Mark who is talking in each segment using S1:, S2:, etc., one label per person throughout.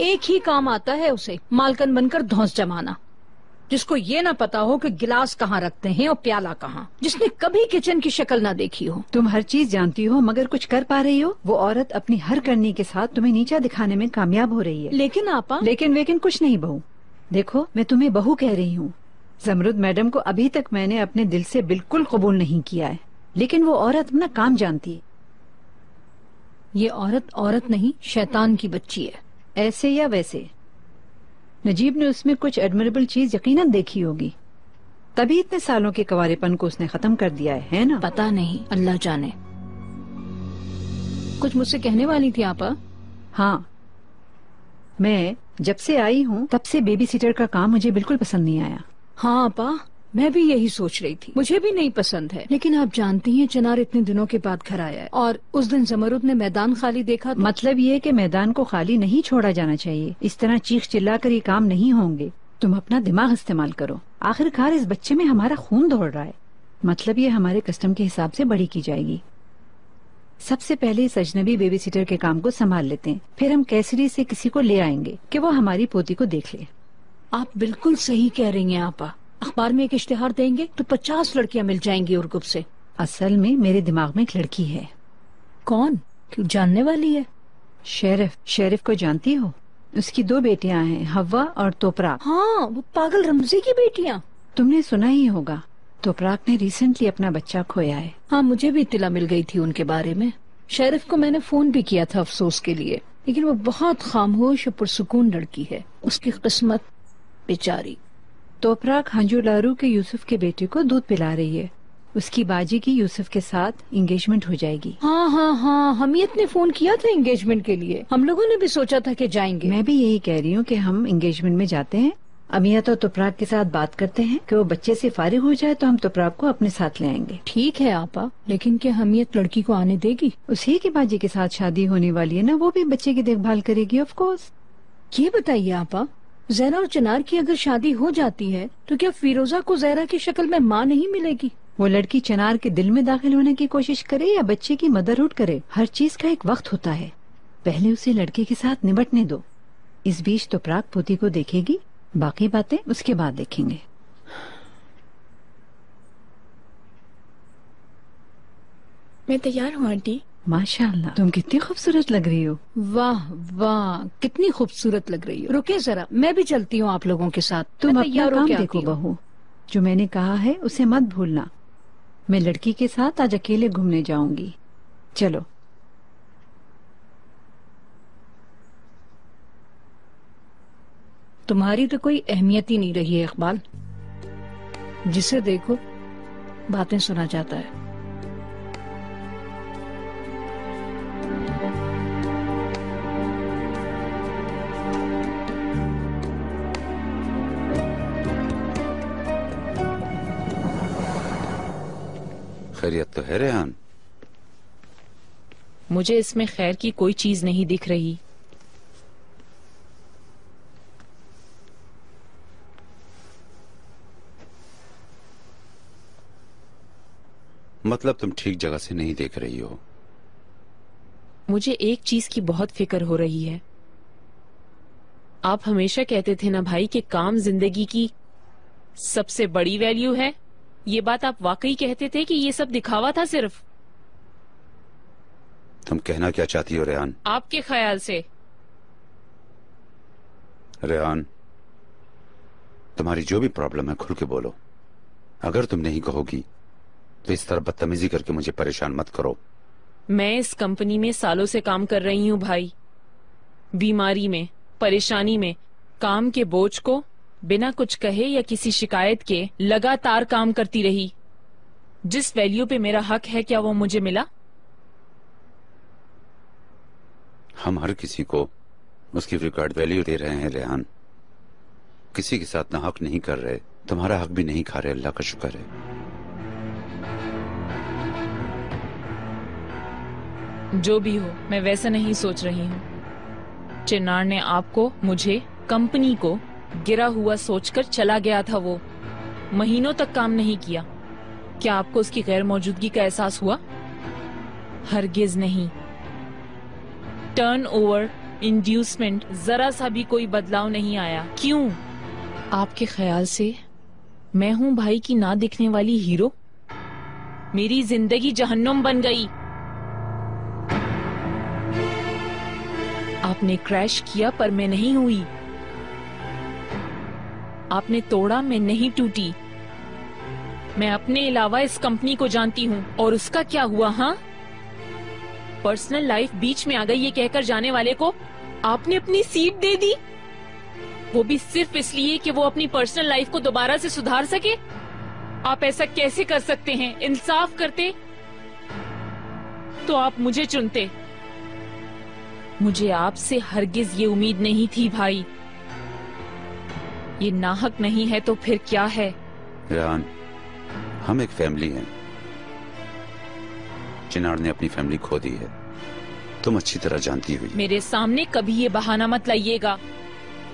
S1: एक ही काम आता है उसे, मालकन बनकर धौंस जमाना। जिसको ये ना पता हो कि गिलास कहाँ रखते हैं और प्याला कहाँ, जिसने कभी किचन की शक्ल ना देखी हो।
S2: तुम हर चीज जानती हो मगर कुछ कर पा रही हो? वो औरत अपनी हर करनी के साथ तुम्हें नीचा दिखाने में कामयाब हो रही है।
S1: लेकिन आपा,
S2: लेकिन कुछ नहीं बहू। देखो, मैं तुम्हें बहू कह रही हूँ। जमरुद मैडम को अभी तक मैंने अपने दिल से बिल्कुल कबूल नहीं किया है, लेकिन वो औरत अपना काम जानती है।
S1: ये औरत नहीं, शैतान की बच्ची है।
S2: ऐसे या वैसे नजीब ने उसमें कुछ एडमिरेबल चीज यकीनन देखी होगी, तभी इतने सालों के कवारेपन को उसने खत्म कर दिया है ना?
S1: पता नहीं, अल्लाह जाने। कुछ मुझसे कहने वाली थी आपा?
S2: हाँ, मैं जब से आई हूँ तब से बेबी सिटर का काम मुझे बिल्कुल पसंद नहीं आया।
S1: हाँ आपा, मैं भी यही सोच रही थी, मुझे भी नहीं पसंद है। लेकिन आप जानती हैं चिनार इतने दिनों के बाद घर आया है और उस दिन जमरुद ने मैदान खाली देखा तो...
S2: मतलब ये कि मैदान को खाली नहीं छोड़ा जाना चाहिए। इस तरह चीख चिल्ला कर ये काम नहीं होंगे। तुम अपना दिमाग इस्तेमाल करो। आखिरकार इस बच्चे में हमारा खून दौड़ रहा है। मतलब ये हमारे कस्टम के हिसाब से बड़ी की जाएगी। सबसे पहले इस अजनबी बेबी सिटर के काम को संभाल लेते हैं, फिर हम कैसरी से किसी को ले आएंगे कि वो हमारी पोती को देख ले।
S1: आप बिल्कुल सही कह रही हैं आपा। अखबार में एक इश्तिहार देंगे तो 50 लड़कियां मिल जाएंगी उर्गुब से।
S2: असल में मेरे दिमाग में एक लड़की है।
S1: कौन? क्यों, जानने वाली है?
S2: शेरिफ को जानती हो? उसकी 2 बेटियां हैं, हवा और तोपराक।
S1: हाँ, वो पागल रमजी की बेटियां।
S2: तुमने सुना ही होगा, तोपराक ने रिसेंटली अपना बच्चा खोया है।
S1: हाँ, मुझे भी इत्तला मिल गई थी उनके बारे में। शेरिफ को मैंने फोन भी किया था अफसोस के लिए, लेकिन वो बहुत खामोश और पुरसुकून लड़की है। उसकी किस्मत बेचारी।
S2: तोपराक हंजू लारू के यूसुफ के बेटे को दूध पिला रही है। उसकी बाजी की यूसुफ के साथ एंगेजमेंट हो जाएगी।
S1: हाँ, हमीयत ने फोन किया था एंगेजमेंट के लिए। हम लोगों ने भी सोचा था कि जाएंगे।
S2: मैं भी यही कह रही हूँ कि हम एंगेजमेंट में जाते हैं। अमियत और तोपराक के साथ बात करते हैं कि वो बच्चे से फारिग हो जाए तो हम तोपराक को अपने साथ ले आएंगे।
S1: ठीक है आपा, लेकिन क्या हमीयत लड़की को आने देगी?
S2: उसी की बाजी के साथ शादी होने वाली है ना, वो भी बच्चे की देखभाल करेगी ऑफ कोर्स।
S1: ये बताइए आपा, जहरा और चिनार की अगर शादी हो जाती है तो क्या फिरोजा को जहरा की शक्ल में माँ नहीं मिलेगी?
S2: वो लड़की चिनार के दिल में दाखिल होने की कोशिश करे या बच्चे की मदरहुड करे, हर चीज का एक वक्त होता है। पहले उसे लड़के के साथ निपटने दो। इस बीच तोपराक पोती को देखेगी, बाकी बातें उसके बाद देखेंगे।
S3: मैं तैयार हूँ आंटी।
S2: माशाअल्लाह, तुम कितनी खूबसूरत लग रही हो।
S1: वाह वाह, कितनी खूबसूरत लग रही हो। रुके जरा, मैं भी चलती हूँ आप लोगों के साथ।
S2: तुम अपना काम देखो बहू, जो मैंने कहा है उसे मत भूलना। मैं लड़की के साथ आज अकेले घूमने जाऊंगी। चलो।
S1: तुम्हारी तो कोई अहमियत ही नहीं रही है इकबाल। जिसे देखो बातें सुना जाता है।
S4: खैरियत तो है रेहान?
S3: मुझे इसमें खैर की कोई चीज नहीं दिख रही।
S4: मतलब तुम ठीक जगह से नहीं देख रही हो।
S3: मुझे एक चीज की बहुत फिक्र हो रही है। आप हमेशा कहते थे ना भाई कि काम जिंदगी की सबसे बड़ी वैल्यू है। ये बात आप वाकई कहते थे कि ये सब दिखावा था सिर्फ?
S4: तुम कहना क्या चाहती हो रेहान?
S3: आपके ख्याल से।
S4: रेहान, तुम्हारी जो भी प्रॉब्लम है खुल के बोलो। अगर तुम नहीं कहोगी तो इस तरह बदतमीजी करके मुझे परेशान मत करो।
S3: मैं इस कंपनी में सालों से काम कर रही हूँ भाई। बीमारी में, परेशानी में, काम के बोझ को बिना कुछ कहे या किसी शिकायत के लगातार काम करती रही। जिस वैल्यू पे मेरा हक है, क्या वो मुझे मिला?
S4: हम हर किसी को उसकी रिकॉर्ड वैल्यू दे रहे हैं रेहान। किसी के साथ ना हक नहीं कर रहे, तुम्हारा हक भी नहीं खा रहे, अल्लाह का शुक्र है।
S3: जो भी हो, मैं वैसा नहीं सोच रही हूँ। चिनार ने आपको, मुझे, कंपनी को गिरा हुआ सोचकर चला गया था। वो महीनों तक काम नहीं किया। क्या आपको उसकी गैर मौजूदगी का एहसास हुआ? हरगिज नहीं। टर्नओवर इंड्यूसमेंट, जरा सा भी कोई बदलाव नहीं आया। क्यों? आपके ख्याल से मैं हूँ भाई की ना दिखने वाली हीरो? मेरी जिंदगी जहन्नुम बन गई। आपने क्रैश किया पर मैं नहीं हुई। आपने तोड़ा, मैं नहीं टूटी। मैं अपने अलावा इस कंपनी को जानती हूँ। और उसका क्या हुआ? हाँ, पर्सनल लाइफ बीच में आ गई ये कहकर जाने वाले को आपने अपनी सीट दे दी, वो भी सिर्फ इसलिए कि वो अपनी पर्सनल लाइफ को दोबारा से सुधार सके। आप ऐसा कैसे कर सकते हैं? इंसाफ करते तो आप मुझे चुनते। मुझे आपसे हरगिज ये उम्मीद नहीं थी भाई। ये नाहक नहीं है तो फिर क्या है?
S4: रेहान, हम एक फैमिली हैं। चिनार ने अपनी फैमिली खो दी है, तुम अच्छी तरह जानती हुई।
S3: मेरे सामने कभी ये बहाना मत लाइएगा।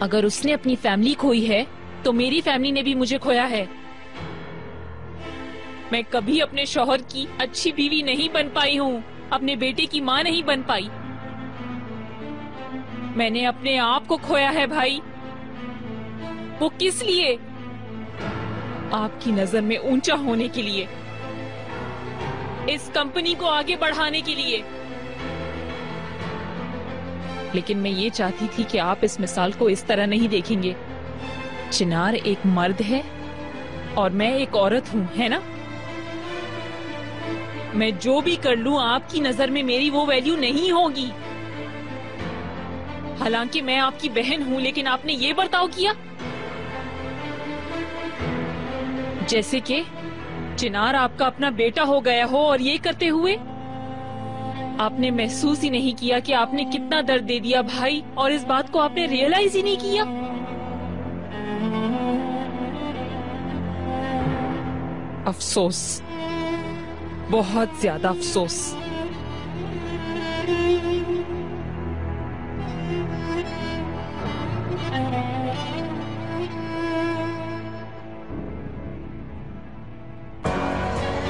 S3: अगर उसने अपनी फैमिली खोई है तो मेरी फैमिली ने भी मुझे खोया है। मैं कभी अपने शौहर की अच्छी बीवी नहीं बन पाई हूँ, अपने बेटे की माँ नहीं बन पाई। मैंने अपने आप को खोया है भाई। वो किस लिए? आपकी नजर में ऊंचा होने के लिए, इस कंपनी को आगे बढ़ाने के लिए। लेकिन मैं ये चाहती थी कि आप इस मिसाल को इस तरह नहीं देखेंगे। चिनार एक मर्द है और मैं एक औरत हूँ, है ना? मैं जो भी कर लूं आपकी नजर में मेरी वो वैल्यू नहीं होगी। हालांकि मैं आपकी बहन हूं, लेकिन आपने ये बर्ताव किया जैसे कि चिनार आपका अपना बेटा हो गया हो। और ये करते हुए आपने महसूस ही नहीं किया कि आपने कितना दर्द दे दिया भाई, और इस बात को आपने रियलाइज ही नहीं किया। अफसोस, बहुत ज्यादा अफसोस।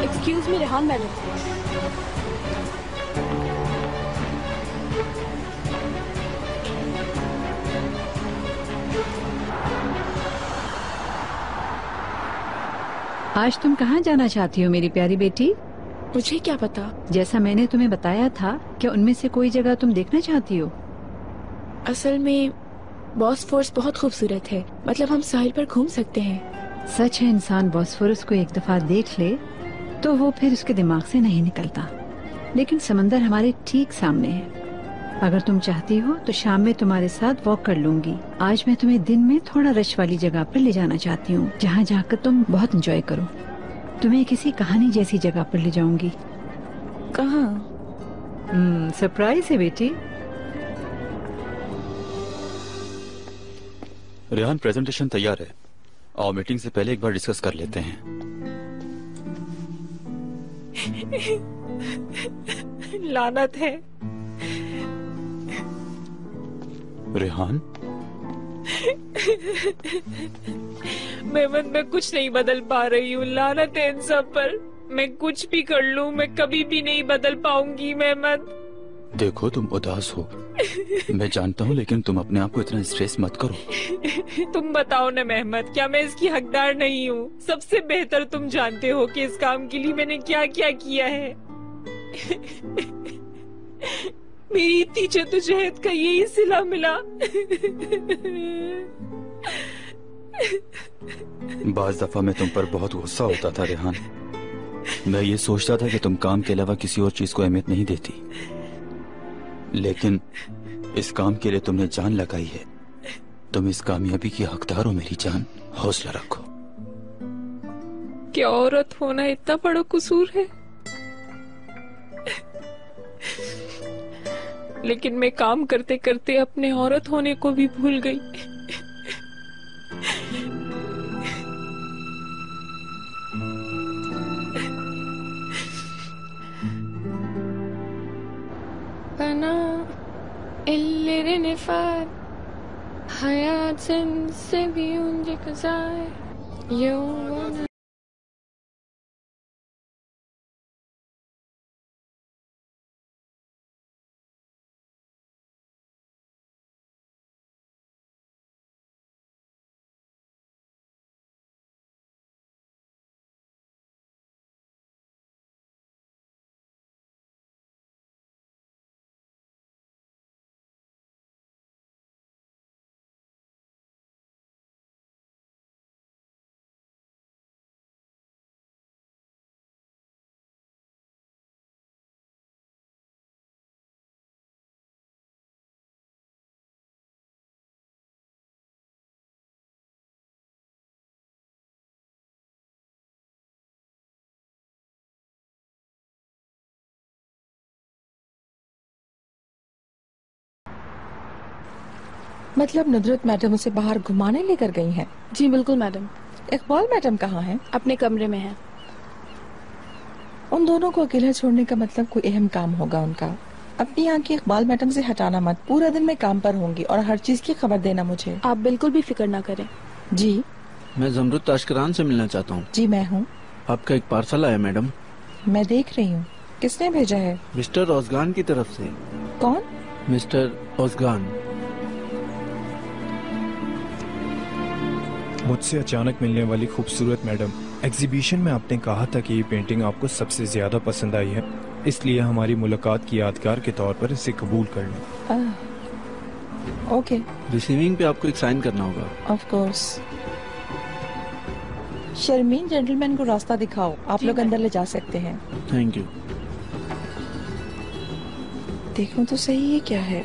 S5: Excuse me Rehan madam.
S2: आज तुम कहाँ जाना चाहती हो मेरी प्यारी बेटी?
S5: मुझे क्या पता।
S2: जैसा मैंने तुम्हें बताया था, क्या उनमें से कोई जगह तुम देखना चाहती हो?
S5: असल में बॉस्फोरस बहुत खूबसूरत है, मतलब हम साहिल पर घूम सकते हैं।
S2: सच है, इंसान बॉस्फोरस को एक दफा देख ले तो वो फिर उसके दिमाग से नहीं निकलता। लेकिन समंदर हमारे ठीक सामने है। अगर तुम चाहती हो तो शाम में तुम्हारे साथ वॉक कर लूंगी। आज मैं तुम्हें दिन में थोड़ा रश वाली जगह पर ले जाना चाहती हूँ, जहाँ जाकर तुम बहुत एंजॉय करो। तुम्हें किसी कहानी जैसी जगह पर ले जाऊंगी।
S5: कहाँ?
S2: सरप्राइज है बेटी।
S6: रेहान, प्रेजेंटेशन तैयार है। आओ मीटिंग से पहले एक बार डिस्कस कर लेते हैं।
S3: लानत है।
S6: रेहान,
S3: मेहमद, मैं कुछ नहीं बदल पा रही हूँ। लानत है इन सब पर। मैं कुछ भी कर लूँ, मैं कभी भी नहीं बदल पाऊंगी मेहमद।
S6: देखो तुम उदास हो, मैं जानता हूँ, लेकिन तुम अपने आप को इतना स्ट्रेस मत करो।
S3: तुम बताओ ना मेहमद, क्या मैं इसकी हकदार नहीं हूँ? सबसे बेहतर तुम जानते हो कि इस काम के लिए मैंने क्या क्या किया है। मेरी इतनी जद्दोजहद का यही सिला मिला।
S6: बाज दफा मैं तुम पर बहुत गुस्सा होता था रेहान। मैं ये सोचता था कि तुम काम के अलावा किसी और चीज को अहमियत नहीं देती, लेकिन इस काम के लिए तुमने जान लगाई है। तुम इस कामयाबी की हकदार हो मेरी जान। हौसला रखो।
S3: क्या औरत होना इतना बड़ा कसूर है? लेकिन मैं काम करते करते अपने औरत होने को भी भूल गई। Bana ellerin ifade hayatın seviyorum güzel yolunu
S7: मतलब नुदरत मैडम उसे बाहर घुमाने लेकर गई हैं?
S5: जी बिल्कुल मैडम।
S7: इकबाल मैडम कहाँ हैं?
S5: अपने कमरे में है।
S7: उन दोनों को अकेला छोड़ने का मतलब कोई अहम काम होगा उनका। अपनी आंखें इकबाल मैडम से हटाना मत। पूरा दिन मैं काम पर होंगी और हर चीज की खबर देना मुझे।
S5: आप बिल्कुल भी फिक्र ना करें।
S7: जी
S8: मैं जमरुद ताशकरान से मिलना चाहता हूँ।
S7: जी मैं हूँ।
S8: आपका एक पार्सल आया मैडम।
S7: मैं देख रही हूँ। किसने भेजा है?
S8: मिस्टर ओजगान की तरफ से।
S7: कौन?
S8: मिस्टर ओजगान।
S9: मुझसे अचानक मिलने वाली खूबसूरत मैडम, एग्जीबिशन में आपने कहा था कि ये पेंटिंग आपको सबसे ज्यादा पसंद आई है, इसलिए हमारी मुलाकात की यादगार के तौर पर इसे कबूल कर लें।
S7: ओके।
S8: रिसीविंग पे आपको एक साइन करना होगा।
S7: Of course. शर्मीन जेंटलमैन को रास्ता दिखाओ। आप लोग अंदर ले जा सकते हैं।
S8: Thank you.
S7: देखो तो सही ये क्या है।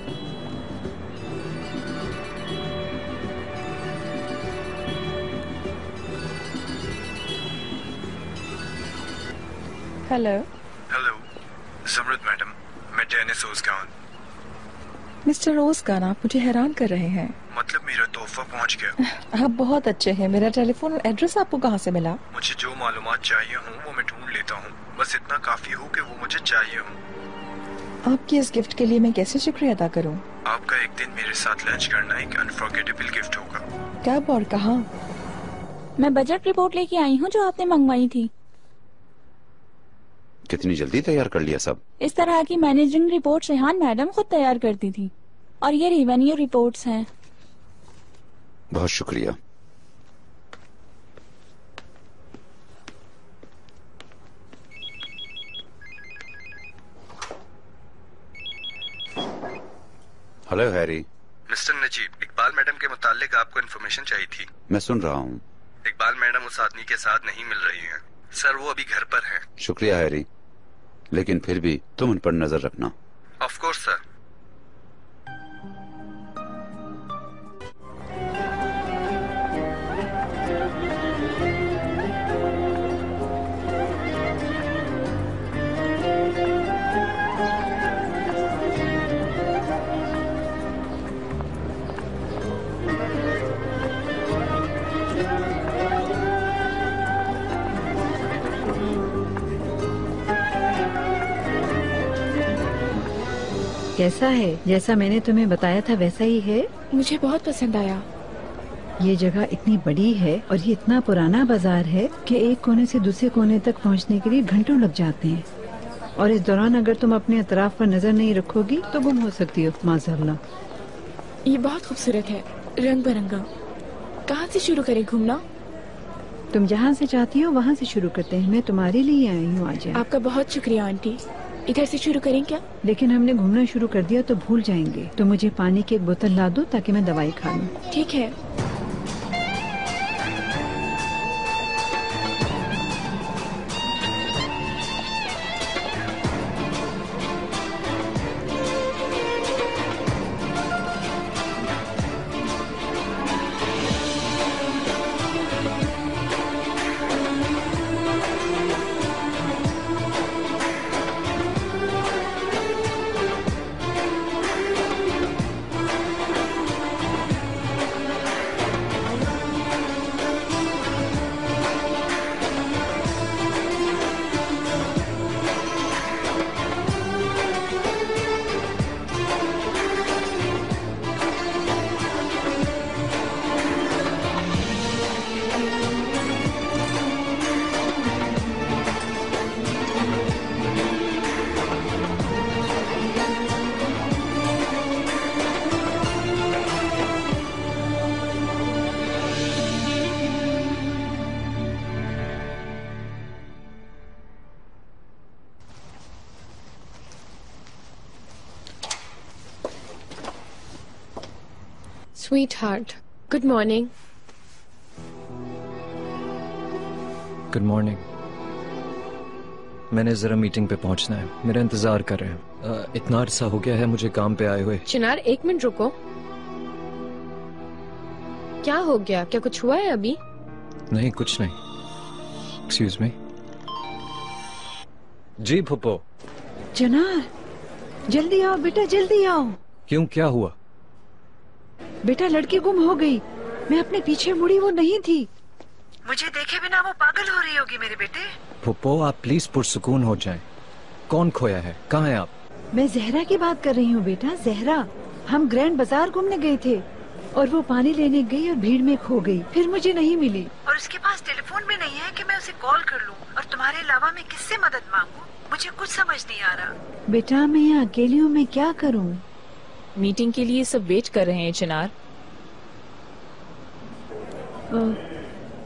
S7: हेलो।
S9: हेलो जमरुद मैडम, मैं डेनिस ओज़गान।
S7: मिस्टर ओज़गान, आप मुझे हैरान कर रहे हैं।
S9: मतलब मेरा तोहफा पहुंच गया।
S7: आप बहुत अच्छे हैं। मेरा टेलीफोन और एड्रेस आपको कहाँ से मिला?
S9: मुझे जो मालूमात चाहिए हूँ वो मैं ढूंढ लेता हूँ, बस इतना काफी हो कि वो मुझे चाहिए हो।
S7: आपकी इस गिफ्ट के लिए मैं कैसे शुक्रिया अदा करूँ?
S9: आपका एक दिन मेरे साथ लंच करना एक अनफॉरगेटेबल गिफ्ट होगा।
S7: कब और कहाँ?
S5: मैं बजट रिपोर्ट लेके आई हूँ जो आपने मंगवाई थी।
S4: कितनी जल्दी तैयार कर लिया सब?
S5: इस तरह की मैनेजिंग रिपोर्ट रेहान मैडम खुद तैयार करती थी और ये रेवेन्यू रिपोर्ट्स हैं।
S4: बहुत शुक्रिया। Hello Harry.
S9: Mister Najeeb, Iqbal madam के मुतालिक आपको इन्फॉर्मेशन चाहिए थी।
S4: मैं सुन रहा हूँ।
S9: इकबाल मैडम उस आदमी के साथ नहीं मिल रही हैं। सर वो अभी घर पर हैं।
S4: शुक्रिया हैरी, लेकिन फिर भी तुम उन पर नजर रखना।
S9: Of course sir.
S2: कैसा है? जैसा मैंने तुम्हें बताया था वैसा ही है?
S5: मुझे बहुत पसंद आया।
S2: ये जगह इतनी बड़ी है और ये इतना पुराना बाजार है कि एक कोने से दूसरे कोने तक पहुंचने के लिए घंटों लग जाते हैं, और इस दौरान अगर तुम अपने अतराफ पर नजर नहीं रखोगी तो गुम हो सकती हो। माज़अल्लाह।
S5: ये बहुत खूबसूरत है, रंग बिरंगा। कहाँ से शुरू करें घूमना?
S2: तुम जहाँ से चाहती हो वहाँ से शुरू करते हैं। मैं तुम्हारे लिए आई हूँ आज।
S5: आपका बहुत शुक्रिया आंटी। इधर से शुरू करें क्या?
S2: लेकिन हमने घूमना शुरू कर दिया तो भूल जाएंगे। तो मुझे पानी की एक बोतल ला दो ताकि मैं दवाई खा लूँ।
S5: ठीक है।
S10: Sweetheart, good morning.
S11: Good morning. मैंने जरा मीटिंग पे पहुंचना है, मेरा इंतजार कर रहे हैं। इतना अरसा हो गया है मुझे काम पे आए हुए।
S10: चिनार, एक मिनट रुको। क्या हो गया? क्या कुछ हुआ है अभी?
S11: नहीं, कुछ नहीं। Excuse me. जी फुप्पो।
S2: चिनार, जल्दी आओ बेटा, जल्दी आओ।
S11: क्यों, क्या हुआ?
S2: बेटा लड़की गुम हो गई। मैं अपने पीछे मुड़ी, वो नहीं थी। मुझे देखे बिना वो पागल हो रही होगी मेरे बेटे।
S11: फुप्पो आप प्लीज पुरसुकून हो जाएं। कौन खोया है? कहाँ है आप?
S2: मैं जहरा की बात कर रही हूँ बेटा, जहरा। हम ग्रैंड बाजार घूमने गए थे और वो पानी लेने गई और भीड़ में खो गई। फिर मुझे नहीं मिली और उसके पास टेलीफोन भी नहीं है कि मैं उसे कॉल कर लूँ। और तुम्हारे अलावा मैं किससे मदद मांगू? मुझे कुछ समझ नहीं आ रहा। बेटा मैं यहाँ अकेली हूँ, मैं क्या करूँ?
S3: मीटिंग के लिए सब वेट कर रहे हैं चिनार।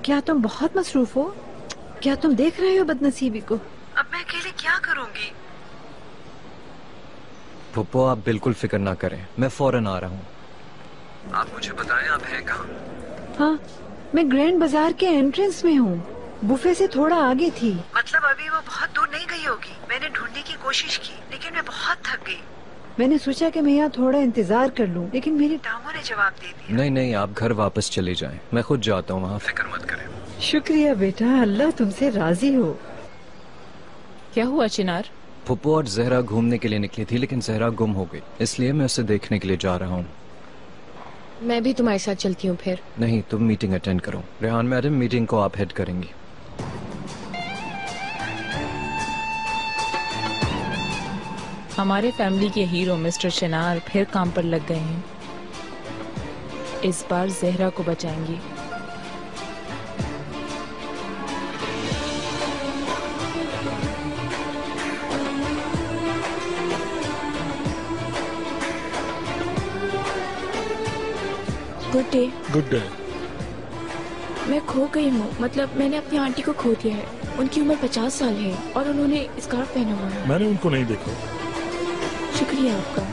S2: क्या तुम बहुत मसरूफ हो? क्या तुम देख रहे हो बदनसीबी को? अब मैं अकेले क्या करूँगी?
S11: फुप्पो आप बिल्कुल फिक्र ना करें, मैं फौरन आ रहा हूँ। आप मुझे बताएं आप हैं कहाँ?
S2: हाँ, मैं ग्रैंड बाजार के एंट्रेंस में हूँ। बुफे से थोड़ा आगे थी। मतलब अभी वो बहुत दूर नहीं गई होगी। मैंने ढूंढने की कोशिश की लेकिन मैं बहुत थक गई। मैंने सोचा कि मैं यहाँ थोड़ा इंतजार कर लूँ, लेकिन मेरी टांगों ने जवाब दे दिया।
S11: नहीं नहीं, आप घर वापस चले जाएं, मैं खुद जाता हूँ वहाँ, फिक्र मत करें।
S2: शुक्रिया बेटा, अल्लाह तुमसे राजी हो।
S3: क्या हुआ चिनार?
S11: फुप्पो और जहरा घूमने के लिए निकली थी लेकिन जहरा गुम हो गई, इसलिए मैं उसे देखने के लिए जा रहा हूँ।
S10: मैं भी तुम्हारे साथ चलती हूँ फिर।
S11: नहीं, तुम मीटिंग अटेंड करो। रेहान मैडम, मीटिंग को आप हेड करेंगी।
S3: हमारे फैमिली के हीरो मिस्टर चिनार फिर काम पर लग गए हैं। इस बार जहरा को बचाएंगे।
S5: Good day.
S12: Good day.
S5: मैं खो गई हूँ, मतलब मैंने अपनी आंटी को खो दिया है। उनकी उम्र 50 साल है और उन्होंने स्कार्फ पहना हुआ है।
S12: मैंने उनको नहीं देखा।
S5: शुक्रिया आपका।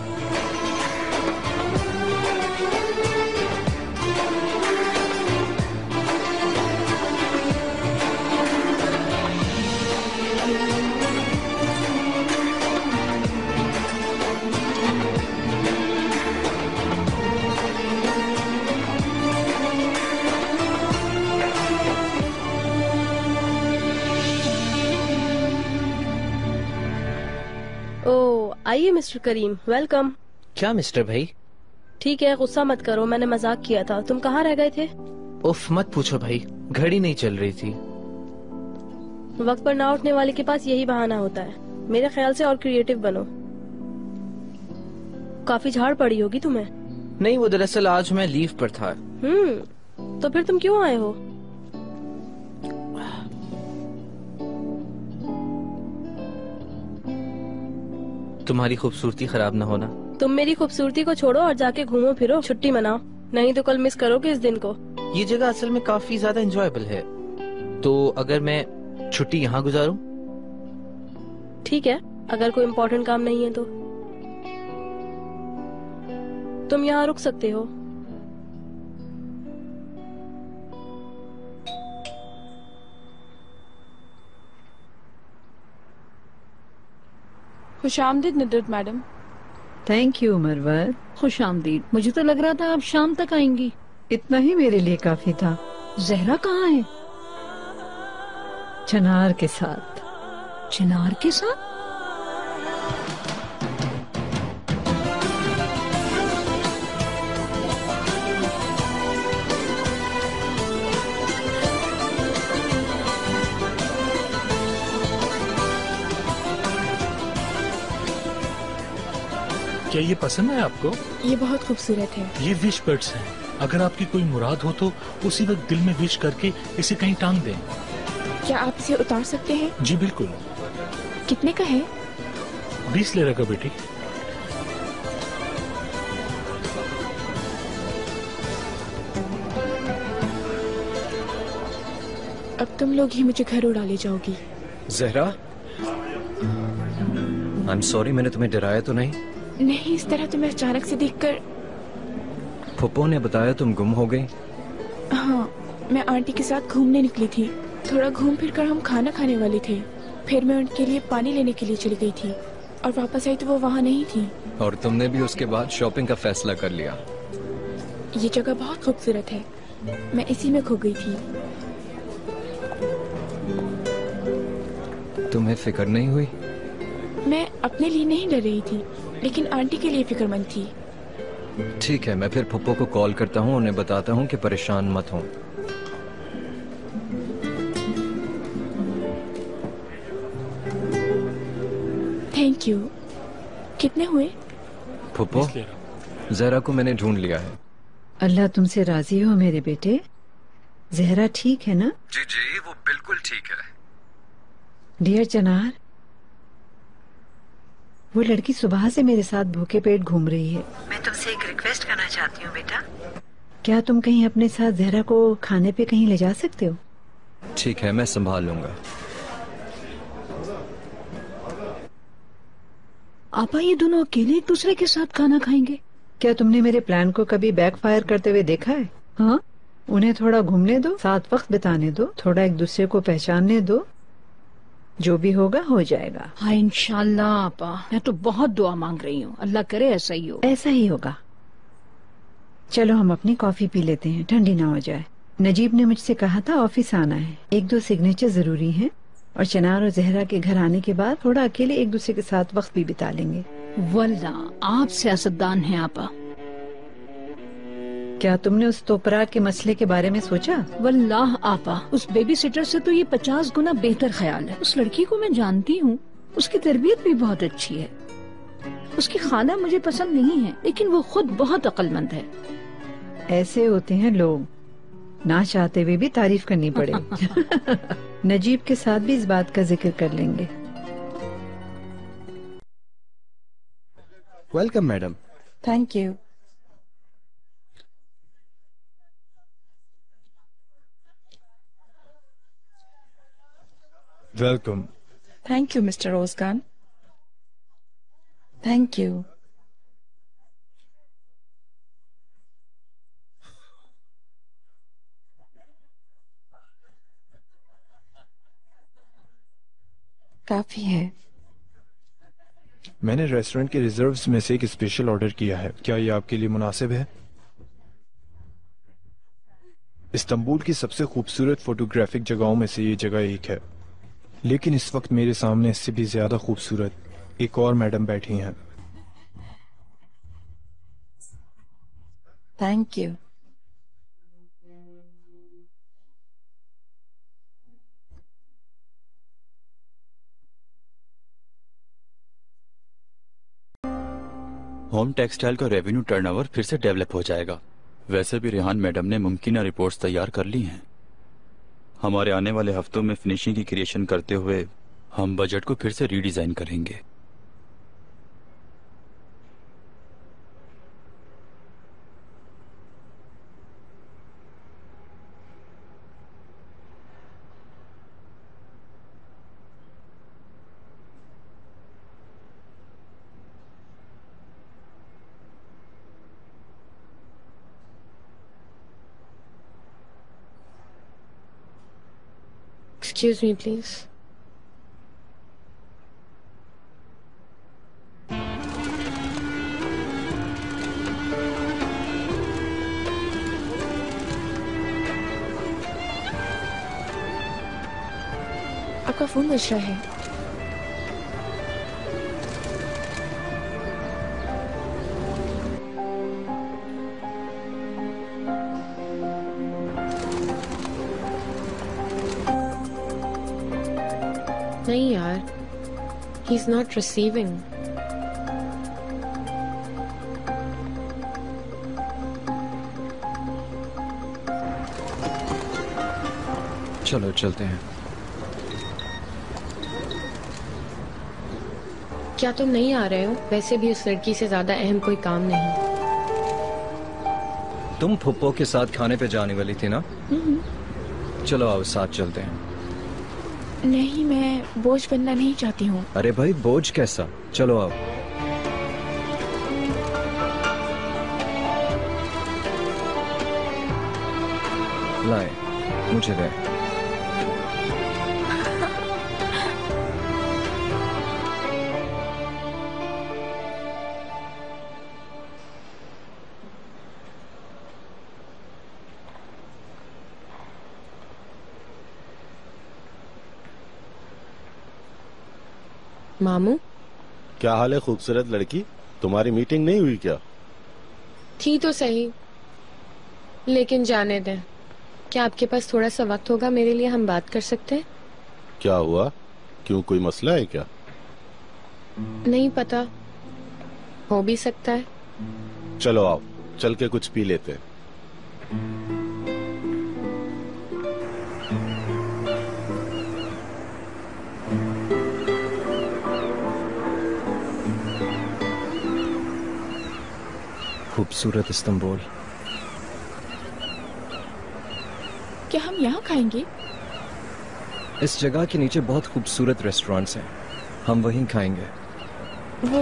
S13: आइए मिस्टर करीम, वेलकम।
S14: क्या मिस्टर भाई?
S13: ठीक है, गुस्सा मत करो, मैंने मजाक किया था। तुम कहाँ रह गए थे?
S14: उफ मत पूछो भाई, घड़ी नहीं चल रही थी।
S13: वक्त पर ना उठने वाले के पास यही बहाना होता है। मेरे ख्याल से और क्रिएटिव बनो। काफी झाड़ पड़ी होगी तुम्हें।
S14: नहीं, वो दरअसल आज मैं लीव पर था।
S13: तो फिर तुम क्यों आए हो?
S14: तुम्हारी खूबसूरती खराब ना होना।
S13: तुम मेरी खूबसूरती को छोड़ो और जाके घूमो फिरो, छुट्टी मनाओ, नहीं तो कल मिस करोगे इस दिन को।
S14: ये जगह असल में काफी ज्यादा एंजॉयबल है, तो अगर मैं छुट्टी यहाँ गुजारूं?
S13: ठीक है, अगर कोई इम्पोर्टेंट काम नहीं है तो तुम यहाँ रुक सकते हो।
S5: खुशामदीद नुदरत मैडम।
S2: थैंक यू मरवर।
S1: खुशामदीद। मुझे तो लग रहा था आप शाम तक आएंगी।
S2: इतना ही मेरे लिए काफी था।
S1: जहरा कहाँ है?
S2: चिनार के साथ।
S1: चिनार के साथ?
S12: क्या ये पसंद है आपको?
S5: ये बहुत खूबसूरत है।
S12: ये विश बर्ड्स हैं। अगर आपकी कोई मुराद हो तो उसी वक्त दिल में विश करके इसे कहीं टांग दें।
S5: क्या आप इसे उतार सकते हैं?
S12: जी बिल्कुल।
S5: कितने का है?
S12: 20 ले रखा बेटी।
S5: अब तुम लोग ही मुझे घर उड़ा ले जाओगी।
S11: जहरा, आई एम सॉरी, मैंने तुम्हें डराया तो नहीं?
S5: नहीं, इस तरह तुम्हें अचानक से देखकर।
S11: फुप्पो ने बताया तुम गुम हो गई?
S5: हाँ, मैं आंटी के साथ घूमने निकली थी। थोड़ा घूम फिर कर हम खाना खाने वाले थे। फिर मैं उनके लिए पानी लेने के लिए चली गई थी और वापस आई तो वो वहाँ नहीं थी।
S11: और तुमने भी उसके बाद शॉपिंग का फैसला कर लिया?
S5: ये जगह बहुत खूबसूरत है, मैं इसी में खो गई थी।
S11: तुम्हें फिक्र नहीं हुई?
S5: मैं अपने लिए नहीं डर रही थी, लेकिन आंटी के लिए फिक्रमंद थी।
S11: ठीक है, मैं फिर फुप्पो को कॉल करता हूँ, उन्हें बताता हूँ कि परेशान मत हो।
S5: Thank you. कितने हुए?
S11: फुप्पो, जहरा को मैंने ढूंढ लिया है।
S2: अल्लाह तुमसे राजी हो मेरे बेटे। जहरा ठीक है ना?
S11: जी जी, वो बिल्कुल ठीक है।
S2: डियर चनार, वो लड़की सुबह से मेरे साथ भूखे पेट घूम रही है। मैं तुमसे एक रिक्वेस्ट करना चाहती हूँ बेटा। क्या तुम कहीं अपने साथ जहरा को खाने पे कहीं ले जा सकते हो?
S11: ठीक है, मैं संभाल लूंगा।
S1: आपा ये दोनों अकेले एक दूसरे के साथ खाना खाएंगे?
S2: क्या तुमने मेरे प्लान को कभी बैकफायर करते हुए देखा है? हाँ, उन्हें थोड़ा घूमने दो, साथ वक्त बिताने दो, थोड़ा एक दूसरे को पहचानने दो, जो भी होगा हो जाएगा।
S1: हाँ इंशाल्लाह आपा, मैं तो बहुत दुआ मांग रही हूँ, अल्लाह करे ऐसा ही हो।
S2: ऐसा ही होगा। चलो हम अपनी कॉफी पी लेते हैं, ठंडी ना हो जाए। नजीब ने मुझसे कहा था ऑफिस आना है, 1-2 सिग्नेचर जरूरी हैं, और चनार और जहरा के घर आने के बाद थोड़ा अकेले एक दूसरे के साथ वक्त भी बिता लेंगे।
S1: वल्लाह आप सियासतदान हैं आपा।
S2: क्या तुमने उस तोपरा के मसले के बारे में सोचा?
S1: वल्लाह आपा, उस बेबी सिटर से तो ये 50 गुना बेहतर ख्याल है। उस लड़की को मैं जानती हूँ, उसकी तरबियत भी बहुत अच्छी है। उसकी खाना मुझे पसंद नहीं है, लेकिन वो खुद बहुत अक्लमंद है।
S2: ऐसे होते हैं लोग, ना चाहते हुए भी तारीफ करनी पड़े। नजीब के साथ भी इस बात का जिक्र कर लेंगे।
S15: Welcome madam.
S7: Thank you.
S9: Welcome.
S7: Thank you mister Ozgan. Thank you. काफी है।
S9: मैंने रेस्टोरेंट के रिजर्व्स में से एक स्पेशल ऑर्डर किया है, क्या ये आपके लिए मुनासिब है? इस्तांबुल की सबसे खूबसूरत फोटोग्राफिक जगहों में से ये जगह एक है, लेकिन इस वक्त मेरे सामने इससे भी ज्यादा खूबसूरत एक और मैडम बैठी हैं।
S7: Thank you.
S6: होम टेक्सटाइल का रेवेन्यू टर्नओवर फिर से डेवलप हो जाएगा। वैसे भी रेहान मैडम ने मुमकिन रिपोर्ट्स तैयार कर ली हैं। हमारे आने वाले हफ्तों में फिनिशिंग की क्रिएशन करते हुए हम बजट को फिर से रीडिजाइन करेंगे।
S10: Excuse me, please.
S5: आपका फोन बज रहा है।
S10: नहीं यार, he's not receiving.
S11: चलो चलते हैं।
S10: क्या तुम नहीं आ रहे हो? वैसे भी उस लड़की से ज्यादा अहम कोई काम नहीं।
S11: तुम फुप्पो के साथ खाने पे जाने वाली थी ना? चलो आओ साथ चलते हैं।
S5: नहीं, मैं बोझ बनना नहीं चाहती हूँ।
S11: अरे भाई बोझ कैसा, चलो आओ। लाए, मुझे दे।
S10: मामू,
S15: क्या हाल है खूबसूरत लड़की? तुम्हारी मीटिंग नहीं हुई क्या?
S10: थी तो सही, लेकिन जाने दें। क्या आपके पास थोड़ा सा वक्त होगा मेरे लिए? हम बात कर सकते हैं?
S15: क्या हुआ? क्यों, कोई मसला है क्या?
S10: नहीं पता, हो भी सकता है।
S15: चलो आओ, चल के कुछ पी लेते हैं।
S11: खूबसूरत इस्तांबुल।
S5: क्या हम यहाँ खाएंगे?
S11: इस जगह के नीचे बहुत खूबसूरत रेस्टोरेंट्स हैं, हम वहीं खाएंगे।
S5: वो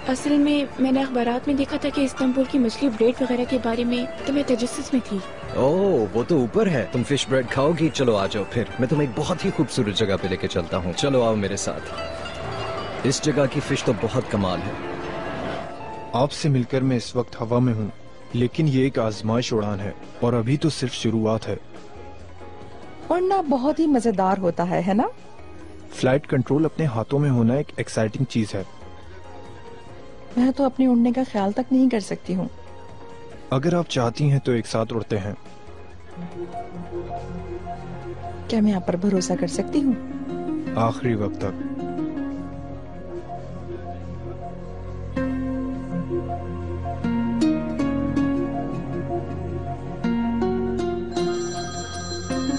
S5: असल में मैंने अखबारात में देखा था कि इस्तांबुल की मछली ब्रेड वगैरह के बारे में, तो मैं तजस्सुस में थी।
S11: ओह, वो तो ऊपर है। तुम फिश ब्रेड खाओगी? चलो आ जाओ, फिर मैं तुम्हें एक बहुत ही खूबसूरत जगह पे लेके चलता हूँ। चलो आओ मेरे साथ। इस जगह की फिश तो बहुत कमाल है।
S9: आपसे मिलकर मैं इस वक्त हवा में हूँ, लेकिन ये एक आजमाइश उड़ान है और अभी तो सिर्फ शुरुआत है।
S7: उड़ना बहुत ही मजेदार होता है ना?
S9: फ्लाइट कंट्रोल अपने हाथों में होना एक एक्साइटिंग चीज है।
S7: मैं तो अपने उड़ने का ख्याल तक नहीं कर सकती हूँ।
S9: अगर आप चाहती हैं तो एक साथ उड़ते हैं।
S7: क्या मैं आप पर भरोसा कर सकती हूँ?
S9: आखिरी वक्त तक।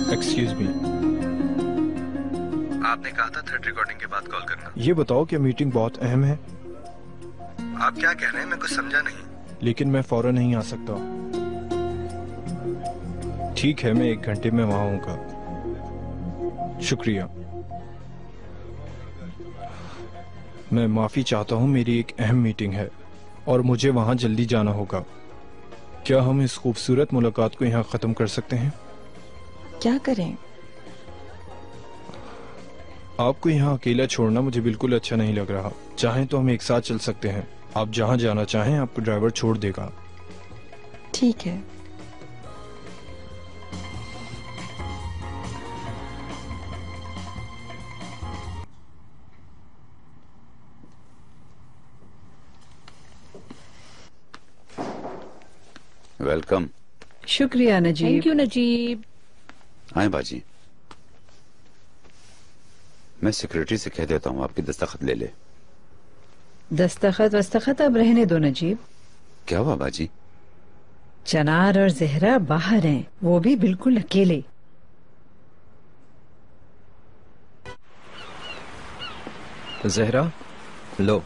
S9: Excuse me.
S11: आपने कहा था थर्ड रिकॉर्डिंग के बाद कॉल करना।
S9: ये बताओ कि मीटिंग बहुत अहम है।
S11: आप क्या कह रहे हैं? मैं कुछ समझा नहीं।
S9: लेकिन मैं फौरन नहीं आ सकता। ठीक है, मैं 1 घंटे में वहां होऊंगा। शुक्रिया। मैं माफी चाहता हूं, मेरी एक अहम मीटिंग है और मुझे वहां जल्दी जाना होगा। क्या हम इस खूबसूरत मुलाकात को यहाँ खत्म कर सकते हैं?
S7: क्या करें?
S9: आपको यहाँ अकेला छोड़ना मुझे बिल्कुल अच्छा नहीं लग रहा। चाहें तो हम एक साथ चल सकते हैं। आप जहाँ जाना चाहें आपको ड्राइवर छोड़ देगा।
S7: ठीक है।
S4: वेलकम।
S2: शुक्रिया नजीब।
S1: Thank you Najeeb.
S4: आए बाजी, मैं सेक्रेटरी से कह देता हूँ आपकी दस्तखत ले ले।
S2: दस्तखत वस्तखत अब रहने दो नजीब।
S4: क्या हुआ बाजी?
S2: चनार और जहरा बाहर हैं, वो भी बिल्कुल अकेले।
S11: जहरा लो।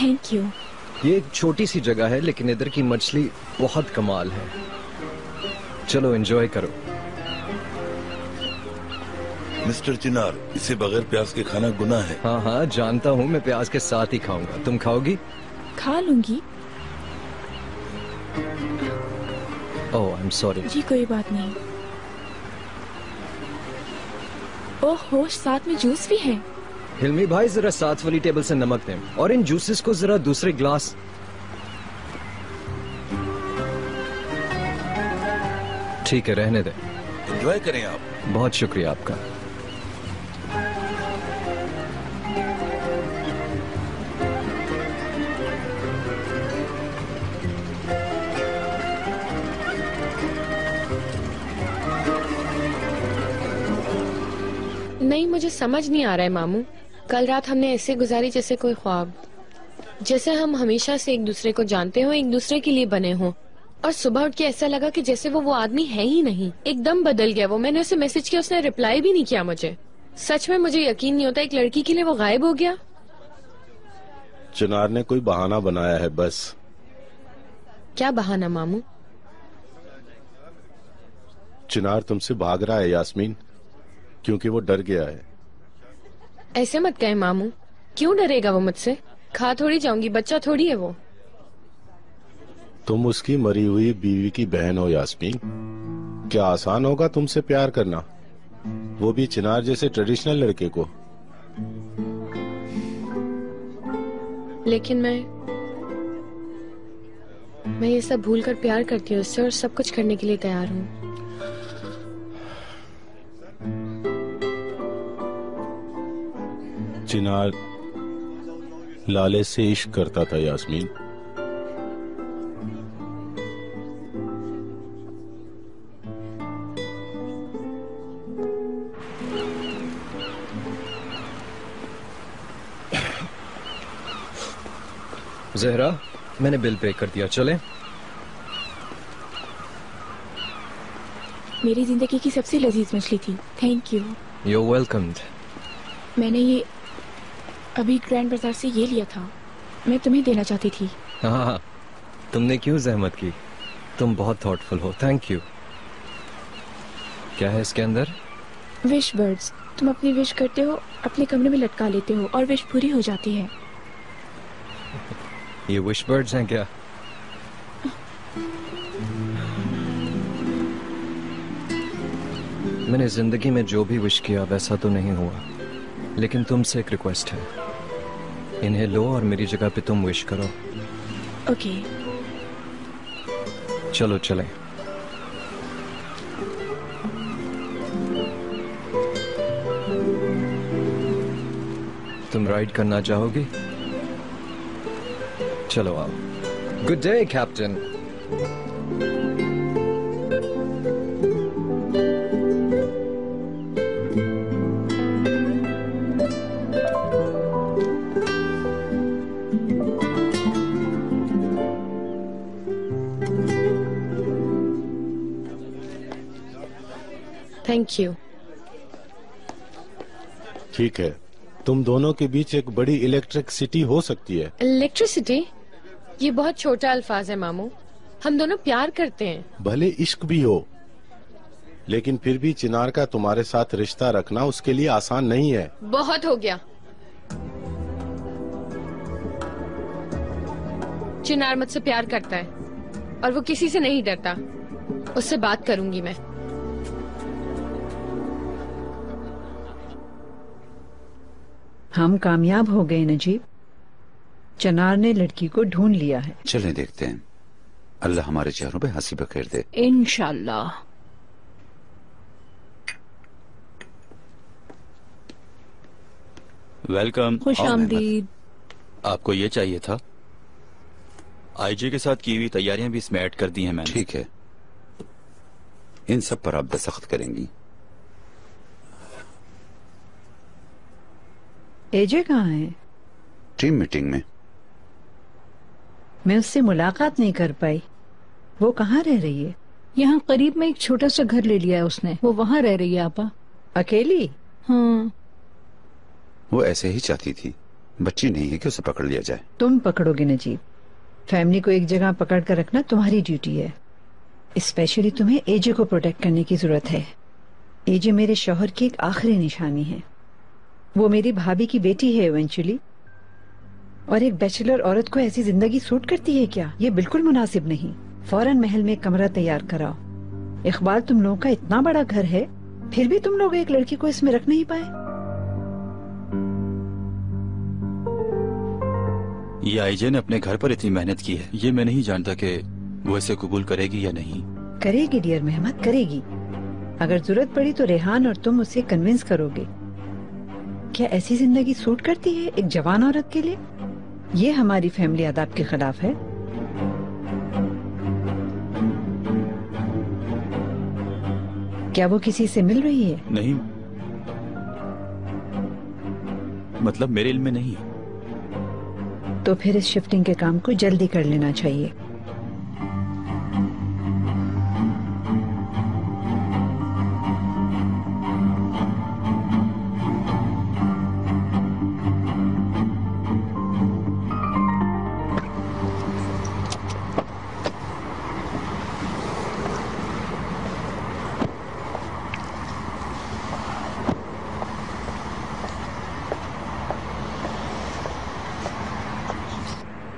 S5: Thank you.
S11: ये एक छोटी सी जगह है, लेकिन इधर की मछली बहुत कमाल है। चलो एंजॉय करो।
S16: मिस्टर चिनार, इसे बगैर प्याज के खाना गुनाह है।
S11: हाँ हाँ जानता हूँ, मैं प्याज के साथ ही खाऊंगा। तुम खाओगी?
S5: खा लूंगी।
S11: ओह आई एम सॉरी।
S5: जी कोई बात नहीं। ओह साथ में जूस भी है।
S11: हिलमी भाई जरा साथ वाली टेबल से नमक दें और इन जूसेस को जरा दूसरे ग्लास। ठीक है रहने दें।
S16: एंजॉय करें आप।
S11: बहुत शुक्रिया आपका।
S10: नहीं, मुझे समझ नहीं आ रहा है मामू। कल रात हमने ऐसे गुजारी जैसे कोई ख्वाब, जैसे हम हमेशा से एक दूसरे को जानते हो, एक दूसरे के लिए बने हों। और सुबह उठ के ऐसा लगा कि जैसे वो आदमी है ही नहीं, एकदम बदल गया वो। मैंने उसे मैसेज किया, उसने रिप्लाई भी नहीं किया मुझे। सच में मुझे यकीन नहीं होता एक लड़की के लिए वो गायब हो गया।
S15: चिनार ने कोई बहाना बनाया है बस।
S10: क्या बहाना मामू?
S15: चिनार तुमसे भाग रहा है यास्मीन, क्योंकि वो डर गया है।
S10: ऐसे मत कहे मामू। क्यों डरेगा वो मुझसे? खा थोड़ी जाऊंगी, बच्चा थोड़ी है वो।
S15: तुम उसकी मरी हुई बीवी की बहन हो यास्मीन। क्या आसान होगा तुमसे प्यार करना, वो भी चिनार जैसे ट्रेडिशनल लड़के को?
S10: लेकिन मैं ये सब भूलकर प्यार करती हूँ उससे और सब कुछ करने के लिए तैयार हूँ।
S15: चिनार लाले से इश्क करता था यास्मीन।
S11: जहरा, मैंने बिल पे कर दिया, चले?
S5: मेरी जिंदगी की सबसे लजीज मछली थी, थैंक यू।
S11: You're welcomed।
S5: मैंने ये अभी ग्रैंड बाजार से ये लिया था, मैं तुम्हें देना चाहती थी।
S11: हाँ, तुमने क्यों जहमत की, तुम बहुत थॉटफुल हो, थैंक यू। क्या है इसके अंदर?
S5: Wish birds. तुम अपनी विश करते हो, अपने कमरे में लटका लेते हो और विश पूरी हो जाती है।
S11: ये विश बर्ड्स हैं क्या? मैंने जिंदगी में जो भी विश किया वैसा तो नहीं हुआ, लेकिन तुमसे एक रिक्वेस्ट है, इन्हें लो और मेरी जगह पे तुम विश करो।
S5: ओके।
S11: चलो चलें। तुम राइड करना चाहोगे? चलो आओ। Good day captain.
S10: Thank you.
S15: ठीक है, तुम दोनों के बीच एक बड़ी इलेक्ट्रिसिटी हो सकती है।
S10: इलेक्ट्रिसिटी? ये बहुत छोटा अल्फाज है मामू, हम दोनों प्यार करते हैं।
S15: भले इश्क भी हो, लेकिन फिर भी चिनार का तुम्हारे साथ रिश्ता रखना उसके लिए आसान नहीं है।
S10: बहुत हो गया। चिनार मुझसे प्यार करता है और वो किसी से नहीं डरता, उससे बात करूंगी मैं।
S2: हम कामयाब हो गए नजीब, चिनार ने लड़की को ढूंढ लिया है।
S4: चलें देखते हैं, अल्लाह हमारे चेहरों पे हंसी बखेर दे।
S1: इंशाल्लाह।
S6: वेलकम।
S1: खुश आमदीद।
S6: आपको ये चाहिए था? आईजी के साथ की हुई तैयारियां भी इसमें ऐड कर दी हैं मैंने।
S4: ठीक है, इन सब पर आप दस्तखत करेंगी।
S2: एजे कहाँ है?
S4: टीम मीटिंग में।
S2: मैं उससे मुलाकात नहीं कर पाई। वो कहाँ रह रही है?
S1: यहाँ करीब में एक छोटा सा घर ले लिया है उसने, वो वहाँ रह रही है। आपा
S2: अकेली?
S1: हाँ।
S4: वो ऐसे ही चाहती थी, बच्ची नहीं है कि उसे पकड़ लिया जाए।
S2: तुम पकड़ोगे नजीब, फैमिली को एक जगह पकड़ कर रखना तुम्हारी ड्यूटी है। स्पेशली तुम्हें एजे को प्रोटेक्ट करने की जरूरत है। एजे मेरे शौहर की एक आखिरी निशानी है। वो मेरी भाभी की बेटी है इवेंचुअली, और एक बैचलर औरत को ऐसी जिंदगी सूट करती है क्या? ये बिल्कुल मुनासिब नहीं। फौरन महल में एक कमरा तैयार कराओ। इकबाल, तुम लोगों का इतना बड़ा घर है, फिर भी तुम लोग एक लड़की को इसमें रख नहीं पाए।
S6: ये आईजे ने अपने घर पर इतनी मेहनत की है, ये मैं नहीं जानता कि वो इसे कबूल करेगी या नहीं।
S2: करेगी डियर मेहमत, करेगी। अगर जरूरत पड़ी तो रेहान और तुम उसे कन्विंस करोगे। क्या ऐसी जिंदगी सूट करती है एक जवान औरत के लिए? ये हमारी फैमिली आदाब के खिलाफ है। क्या वो किसी से मिल रही है?
S6: नहीं, मतलब मेरे इल्म में नहीं।
S2: तो फिर इस शिफ्टिंग के काम को जल्दी कर लेना चाहिए।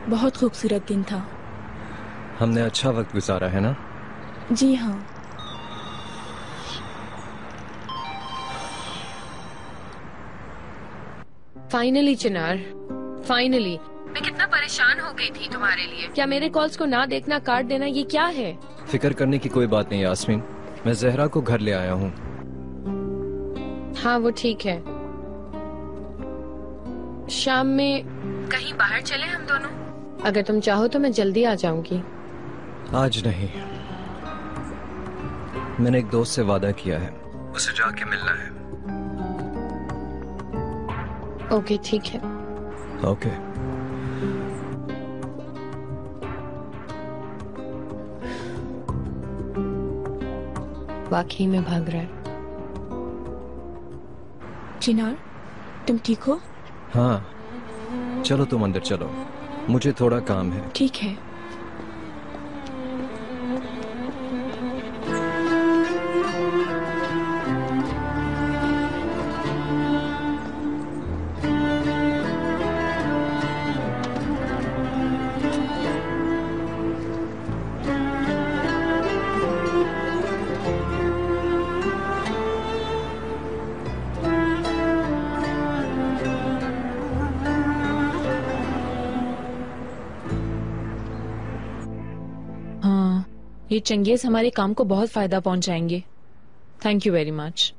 S5: बहुत खूबसूरत दिन था।
S11: हमने अच्छा वक्त गुजारा है ना?
S5: जी हाँ।
S10: फाइनली चिनार, फाइनली। मैं कितना परेशान हो गई थी तुम्हारे लिए। क्या मेरे कॉल्स को ना देखना, काट देना, ये क्या है?
S11: फिक्र करने की कोई बात नहीं यास्मीन, मैं जहरा को घर ले आया हूँ।
S10: हाँ वो ठीक है। शाम में कहीं बाहर चले हम दोनों? अगर तुम चाहो तो मैं जल्दी आ जाऊंगी।
S11: आज नहीं, मैंने एक दोस्त से वादा किया है, उसे जाके मिलना है।
S10: ओके ठीक है।
S11: ओके।
S10: वाकई में भाग रहा है।
S5: चिनार, तुम ठीक हो?
S11: हाँ, चलो तुम अंदर चलो, मुझे थोड़ा काम है।
S5: ठीक है।
S3: ये चंगेज हमारे काम को बहुत फायदा पहुंचाएंगे। Thank you very much.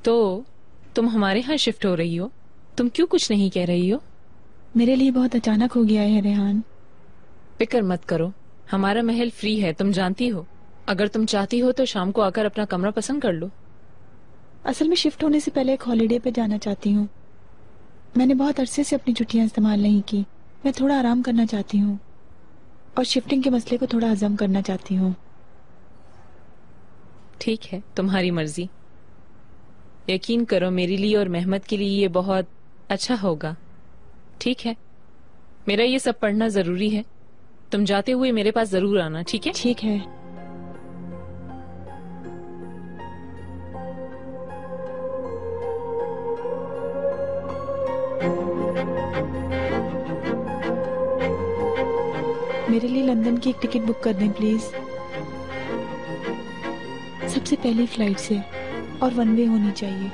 S3: तो तुम हमारे यहाँ शिफ्ट हो रही हो, तुम क्यों कुछ नहीं कह रही हो?
S5: मेरे लिए बहुत अचानक हो गया है रेहान।
S3: फिक्र मत करो, हमारा महल फ्री है, तुम जानती हो। अगर तुम चाहती हो तो शाम को आकर अपना कमरा पसंद कर लो।
S5: असल में शिफ्ट होने से पहले एक हॉलिडे पे जाना चाहती हूँ। मैंने बहुत अरसे से अपनी छुट्टियां इस्तेमाल नहीं की। मैं थोड़ा आराम करना चाहती हूँ और शिफ्टिंग के मसले को थोड़ा हजम करना चाहती हूँ।
S3: ठीक है, तुम्हारी मर्जी। यकीन करो, मेरे लिए और मेहमत के लिए ये बहुत अच्छा होगा। ठीक है, मेरा ये सब पढ़ना जरूरी है। तुम जाते हुए मेरे पास जरूर आना, ठीक है?
S5: ठीक है। मेरे लिए लंदन की एक टिकट बुक कर दें प्लीज, सबसे पहली फ्लाइट से, और वन वे होनी चाहिए।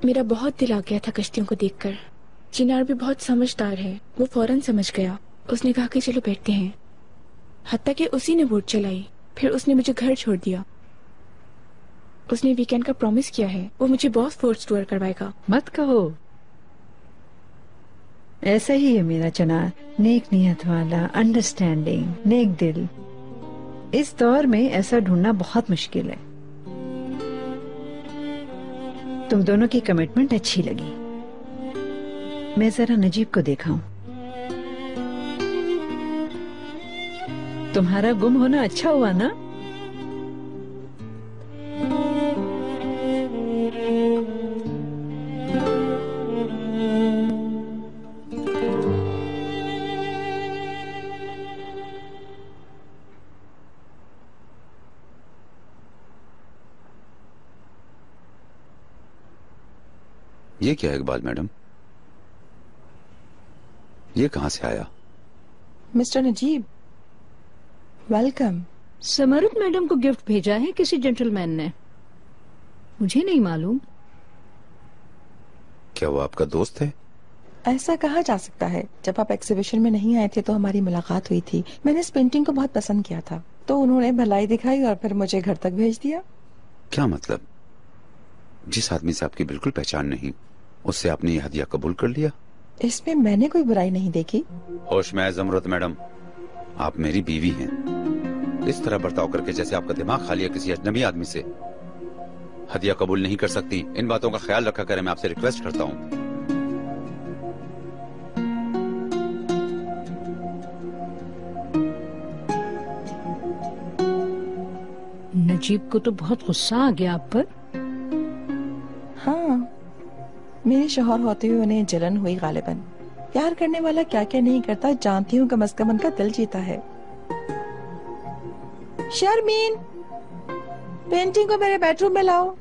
S5: मेरा बहुत दिल आ गया था कश्तियों को देखकर। चिनार भी बहुत समझदार है, वो फौरन समझ गया। उसने कहा कि चलो बैठते हैं। हत्ता कि उसी ने बोट चलाई, फिर उसने मुझे घर छोड़ दिया। उसने वीकेंड का प्रॉमिस किया है, वो मुझे बहुत फोर्स टूर करवाएगा।
S2: मत कहो, ऐसा ही है मेरा चिनार, नेक नियत वाला, अंडरस्टैंडिंग, नेक दिल। इस दौर में ऐसा ढूंढना बहुत मुश्किल है। तुम दोनों की कमिटमेंट अच्छी लगी। मैं जरा नजीब को देखा हूं। तुम्हारा गुम होना अच्छा हुआ ना?
S4: ये क्या है इकबाल मैडम, ये कहां से आया?
S7: Mister Najib, welcome.
S1: समरुत मैडम को गिफ्ट भेजा है किसी जेंटलमैन ने, मुझे नहीं मालूम।
S4: क्या वो आपका दोस्त है?
S7: ऐसा कहा जा सकता है। जब आप एग्जीबिशन में नहीं आए थे तो हमारी मुलाकात हुई थी। मैंने इस पेंटिंग को बहुत पसंद किया था, तो उन्होंने भलाई दिखाई और फिर मुझे घर तक भेज दिया। क्या
S4: मतलब? जिस आदमी से आपकी बिल्कुल पहचान नहीं, उससे आपने ये हदिया कबूल कर लिया?
S7: इसमें मैंने कोई बुराई नहीं देखी।
S4: होश में ज़मरुत मैडम, आप मेरी बीवी हैं। इस तरह बर्ताव करके जैसे आपका दिमाग खाली है किसी अजनबी आदमी से। हदिया कबूल नहीं कर सकती, इन बातों का ख्याल रखा करें, मैं आपसे रिक्वेस्ट करता हूँ।
S1: नजीब को तो बहुत गुस्सा आ गया आप पर।
S7: हाँ, मेरे शौहर होते हुए उन्हें जलन हुई गालिबन। प्यार करने वाला क्या क्या नहीं करता, जानती हूँ कम अज कम उनका दिल जीता है। शर्मीन, पेंटिंग को मेरे बेडरूम में लाओ।